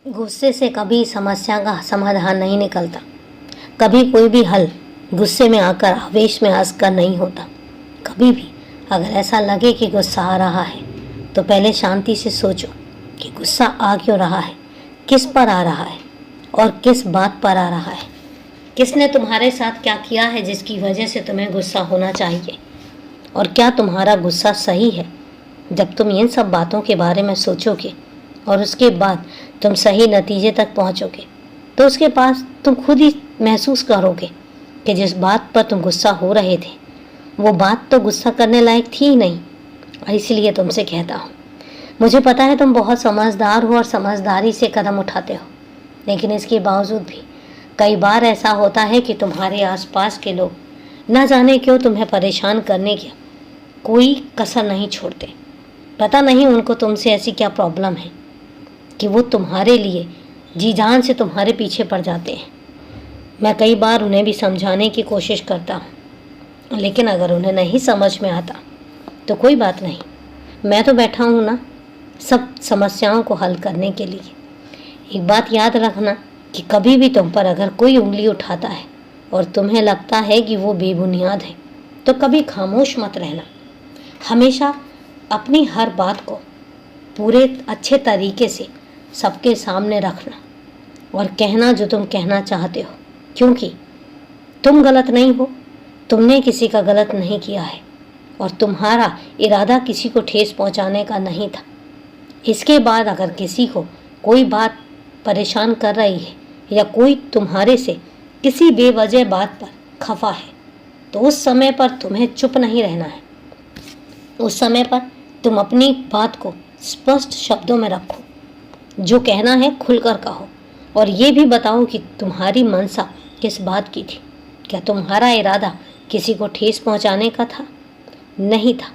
गुस्से से कभी समस्या का समाधान नहीं निकलता। कभी कोई भी हल गुस्से में आकर आवेश में आकर नहीं होता। कभी भी अगर ऐसा लगे कि गुस्सा आ रहा है तो पहले शांति से सोचो कि गुस्सा आ क्यों रहा है, किस पर आ रहा है और किस बात पर आ रहा है। किसने तुम्हारे साथ क्या किया है जिसकी वजह से तुम्हें गुस्सा होना चाहिए, और क्या तुम्हारा गुस्सा सही है। जब तुम इन सब बातों के बारे में सोचोगे और उसके बाद तुम सही नतीजे तक पहुंचोगे तो उसके पास तुम खुद ही महसूस करोगे कि जिस बात पर तुम गुस्सा हो रहे थे वो बात तो गुस्सा करने लायक थी ही नहीं। और इसलिए तुमसे कहता हूँ, मुझे पता है तुम बहुत समझदार हो और समझदारी से कदम उठाते हो, लेकिन इसके बावजूद भी कई बार ऐसा होता है कि तुम्हारे आसपास के लोग न जाने क्यों तुम्हें परेशान करने की कोई कसर नहीं छोड़ते। पता नहीं उनको तुमसे ऐसी क्या प्रॉब्लम है कि वो तुम्हारे लिए जी जान से तुम्हारे पीछे पड़ जाते हैं। मैं कई बार उन्हें भी समझाने की कोशिश करता हूँ, लेकिन अगर उन्हें नहीं समझ में आता तो कोई बात नहीं, मैं तो बैठा हूँ ना सब समस्याओं को हल करने के लिए। एक बात याद रखना कि कभी भी तुम पर अगर कोई उंगली उठाता है और तुम्हें लगता है कि वो बेबुनियाद है तो कभी खामोश मत रहना। हमेशा अपनी हर बात को पूरे अच्छे तरीके से सबके सामने रखना और कहना जो तुम कहना चाहते हो, क्योंकि तुम गलत नहीं हो, तुमने किसी का गलत नहीं किया है और तुम्हारा इरादा किसी को ठेस पहुंचाने का नहीं था। इसके बाद अगर किसी को कोई बात परेशान कर रही है या कोई तुम्हारे से किसी बेवजह बात पर खफा है तो उस समय पर तुम्हें चुप नहीं रहना है। उस समय पर तुम अपनी बात को स्पष्ट शब्दों में रखो, जो कहना है खुलकर कहो और ये भी बताओ कि तुम्हारी मंशा किस बात की थी। क्या तुम्हारा इरादा किसी को ठेस पहुंचाने का था? नहीं था।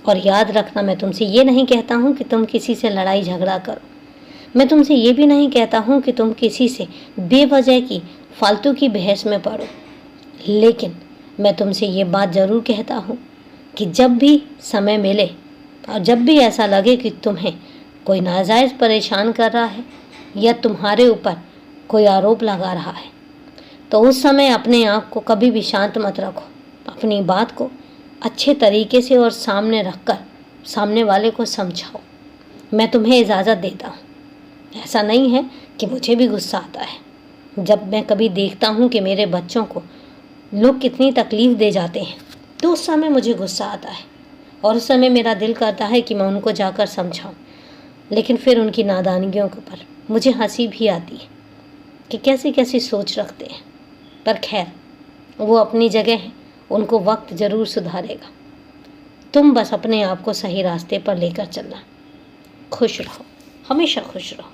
और याद रखना, मैं तुमसे ये नहीं कहता हूँ कि तुम किसी से लड़ाई झगड़ा करो। मैं तुमसे ये भी नहीं कहता हूँ कि तुम किसी से बेवजह की फालतू की बहस में पड़ो। लेकिन मैं तुमसे ये बात ज़रूर कहता हूँ कि जब भी समय मिले और जब भी ऐसा लगे कि तुम्हें कोई नाजायज़ परेशान कर रहा है या तुम्हारे ऊपर कोई आरोप लगा रहा है तो उस समय अपने आप को कभी भी शांत मत रखो। अपनी बात को अच्छे तरीके से और सामने रखकर सामने वाले को समझाओ। मैं तुम्हें इजाज़त देता हूँ। ऐसा नहीं है कि मुझे भी गुस्सा आता है। जब मैं कभी देखता हूँ कि मेरे बच्चों को लोग कितनी तकलीफ़ दे जाते हैं तो उस समय मुझे गुस्सा आता है और उस समय मेरा दिल करता है कि मैं उनको जाकर समझाऊं, लेकिन फिर उनकी नादानियों के ऊपर मुझे हंसी भी आती है कि कैसी कैसी सोच रखते हैं। पर खैर, वो अपनी जगह है, उनको वक्त ज़रूर सुधारेगा। तुम बस अपने आप को सही रास्ते पर लेकर चलना। खुश रहो, हमेशा खुश रहो।